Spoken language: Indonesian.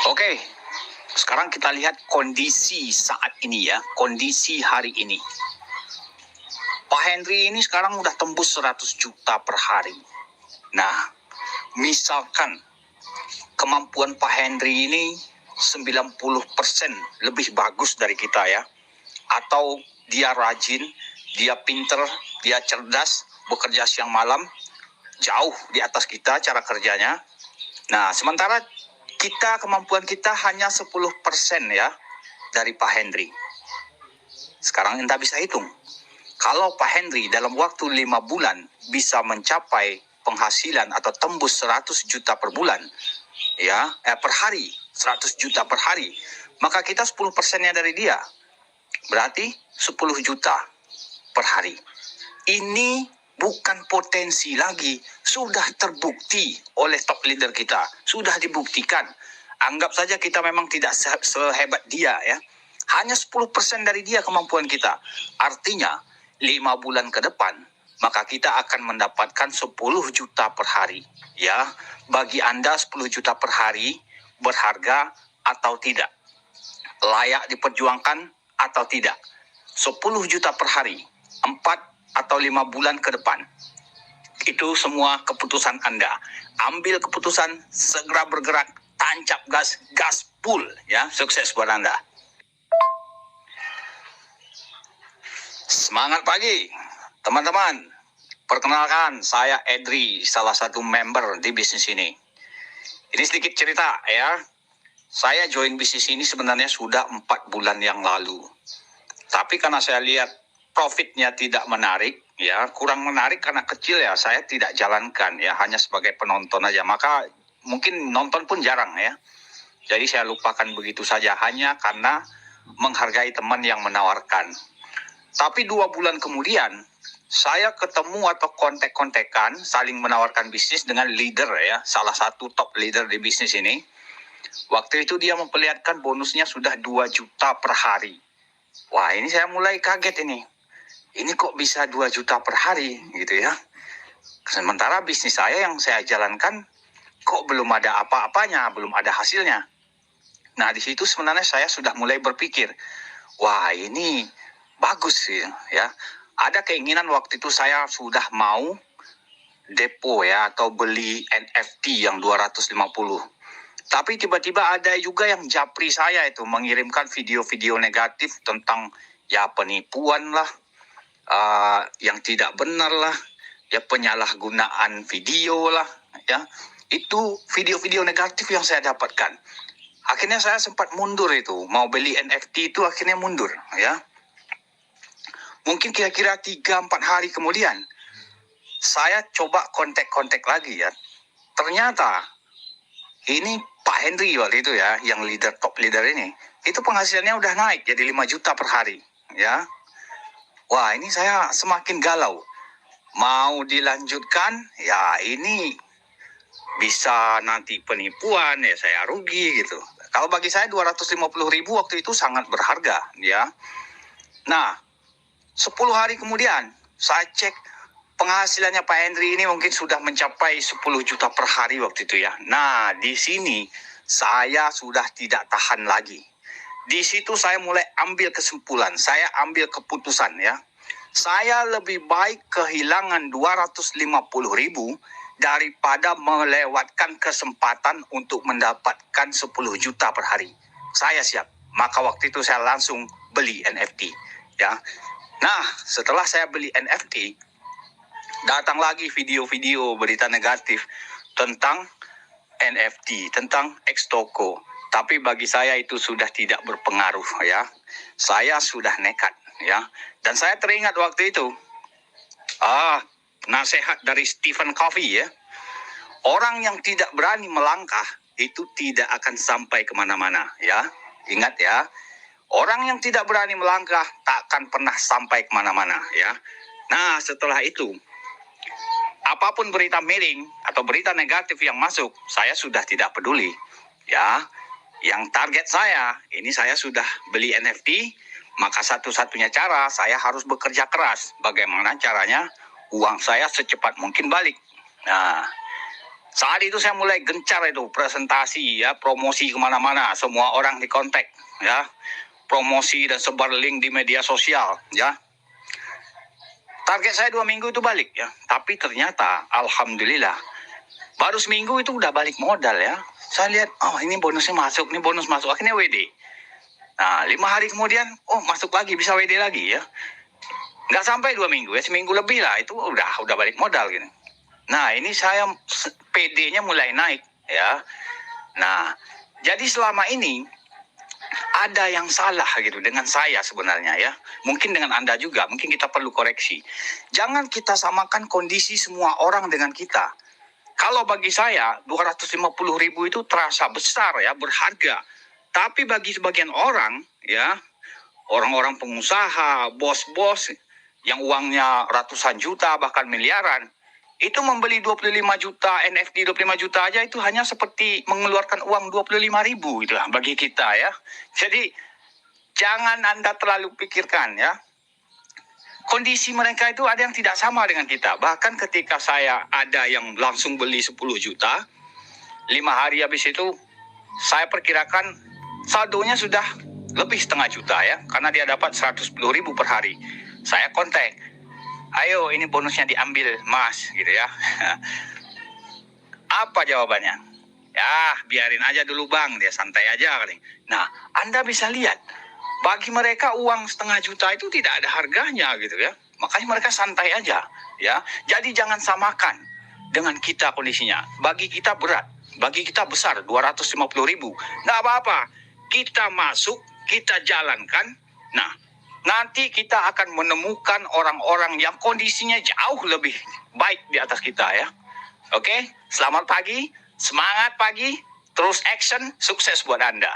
Oke, sekarang kita lihat kondisi saat ini ya, kondisi hari ini. Pak Henry ini sekarang udah tembus 100 juta per hari. Nah, misalkan kemampuan Pak Henry ini 90% lebih bagus dari kita ya. Atau dia rajin, dia pinter, dia cerdas, bekerja siang malam, jauh di atas kita cara kerjanya. Nah, sementara kemampuan kita hanya 10% ya dari Pak Henry. Sekarang Anda bisa hitung. Kalau Pak Henry dalam waktu 5 bulan bisa mencapai penghasilan atau tembus 100 juta per bulan, ya, per hari, 100 juta per hari, maka kita 10%-nya dari dia. Berarti 10 juta per hari. Ini bukan potensi lagi, sudah terbukti oleh top leader kita, sudah dibuktikan. Anggap saja kita memang tidak sehebat dia ya. Hanya 10% dari dia kemampuan kita. Artinya 5 bulan ke depan maka kita akan mendapatkan 10 juta per hari ya. Bagi Anda 10 juta per hari berharga atau tidak? Layak diperjuangkan atau tidak? 10 juta per hari, 4 atau 5 bulan ke depan. Itu semua keputusan Anda. Ambil keputusan, segera bergerak, tancap gas, gaspol ya. Sukses buat Anda. Semangat pagi, teman-teman. Perkenalkan, saya Edri, salah satu member di bisnis ini. Ini sedikit cerita ya. Saya join bisnis ini sebenarnya sudah 4 bulan yang lalu. Tapi karena saya lihat profitnya tidak menarik, ya kurang menarik karena kecil ya, saya tidak jalankan ya, hanya sebagai penonton aja. Maka mungkin nonton pun jarang ya. Jadi saya lupakan begitu saja hanya karena menghargai teman yang menawarkan. Tapi 2 bulan kemudian saya ketemu atau kontek-kontekan saling menawarkan bisnis dengan leader ya, salah satu top leader di bisnis ini. Waktu itu dia memperlihatkan bonusnya sudah 2 juta per hari. Wah, ini saya mulai kaget ini. Ini kok bisa 2 juta per hari gitu ya. Sementara bisnis saya yang saya jalankan kok belum ada apa-apanya, belum ada hasilnya. Nah, di situ sebenarnya saya sudah mulai berpikir, wah ini bagus sih ya. Ada keinginan waktu itu saya sudah mau depo ya atau beli NFT yang 250. Tapi tiba-tiba ada juga yang japri saya itu mengirimkan video-video negatif tentang ya penipuan lah, yang tidak benar lah, ya penyalahgunaan video lah, ya. Itu video-video negatif yang saya dapatkan. Akhirnya saya sempat mundur itu, mau beli NFT itu akhirnya mundur ya. Mungkin kira-kira 3-4 hari kemudian, saya coba kontak-kontak lagi ya. Ternyata, ini Pak Henry waktu itu ya, yang top leader ini, itu penghasilannya udah naik jadi 5 juta per hari ya. Wah, ini saya semakin galau. Mau dilanjutkan, ya ini bisa nanti penipuan, ya saya rugi gitu. Kalau bagi saya 250.000 waktu itu sangat berharga ya. Nah, 10 hari kemudian, saya cek penghasilannya Pak Henry ini mungkin sudah mencapai 10 juta per hari waktu itu ya. Nah, di sini saya sudah tidak tahan lagi. Di situ saya mulai ambil kesimpulan, saya ambil keputusan ya. Saya lebih baik kehilangan 250.000 daripada melewatkan kesempatan untuk mendapatkan 10 juta per hari. Saya siap. Maka waktu itu saya langsung beli NFT ya. Nah, setelah saya beli NFT, datang lagi video-video berita negatif tentang NFT, tentang Xtoko. Tapi bagi saya itu sudah tidak berpengaruh ya. Saya sudah nekat ya. Dan saya teringat waktu itu, nasihat dari Stephen Covey ya. Orang yang tidak berani melangkah itu tidak akan sampai kemana-mana ya. Ingat ya. Orang yang tidak berani melangkah tak akan pernah sampai kemana-mana ya. Nah, setelah itu, apapun berita miring atau berita negatif yang masuk, saya sudah tidak peduli ya. Yang target saya, ini saya sudah beli NFT, maka satu-satunya cara saya harus bekerja keras. Bagaimana caranya uang saya secepat mungkin balik. Nah, Saat itu saya mulai gencar itu presentasi ya, promosi kemana-mana, semua orang di kontak ya, promosi dan sebar link di media sosial ya. Target saya 2 minggu itu balik ya, tapi ternyata alhamdulillah baru seminggu itu udah balik modal ya. Saya lihat, oh ini bonusnya masuk, ini bonus masuk, akhirnya WD. Nah 5 hari kemudian, oh masuk lagi, bisa WD lagi ya. Nggak sampai 2 minggu ya, seminggu lebih lah, itu udah balik modal gitu. Nah ini saya PD-nya mulai naik ya. Nah jadi selama ini ada yang salah gitu dengan saya sebenarnya ya. Mungkin dengan Anda juga, mungkin kita perlu koreksi. Jangan kita samakan kondisi semua orang dengan kita. Kalau bagi saya 250.000 itu terasa besar ya, berharga. Tapi bagi sebagian orang ya, orang-orang pengusaha, bos-bos yang uangnya ratusan juta bahkan miliaran, itu membeli 25 juta NFT 25 juta aja itu hanya seperti mengeluarkan uang 25.000 gitu lah bagi kita ya. Jadi jangan Anda terlalu pikirkan ya. Kondisi mereka itu ada yang tidak sama dengan kita. Bahkan ketika saya ada yang langsung beli 10 juta, 5 hari habis itu saya perkirakan saldonya sudah lebih setengah juta ya, karena dia dapat 110.000 per hari. Saya kontak, ayo ini bonusnya diambil mas gitu ya. Apa jawabannya? Ya biarin aja dulu bang, dia santai aja kali. Nah Anda bisa lihat, bagi mereka uang setengah juta itu tidak ada harganya gitu ya. Makanya mereka santai aja ya. Jadi jangan samakan dengan kita kondisinya. Bagi kita berat, bagi kita besar 250.000. Nggak apa-apa, kita masuk, kita jalankan. Nah nanti kita akan menemukan orang-orang yang kondisinya jauh lebih baik di atas kita ya. Oke, selamat pagi, semangat pagi, terus action, sukses buat Anda.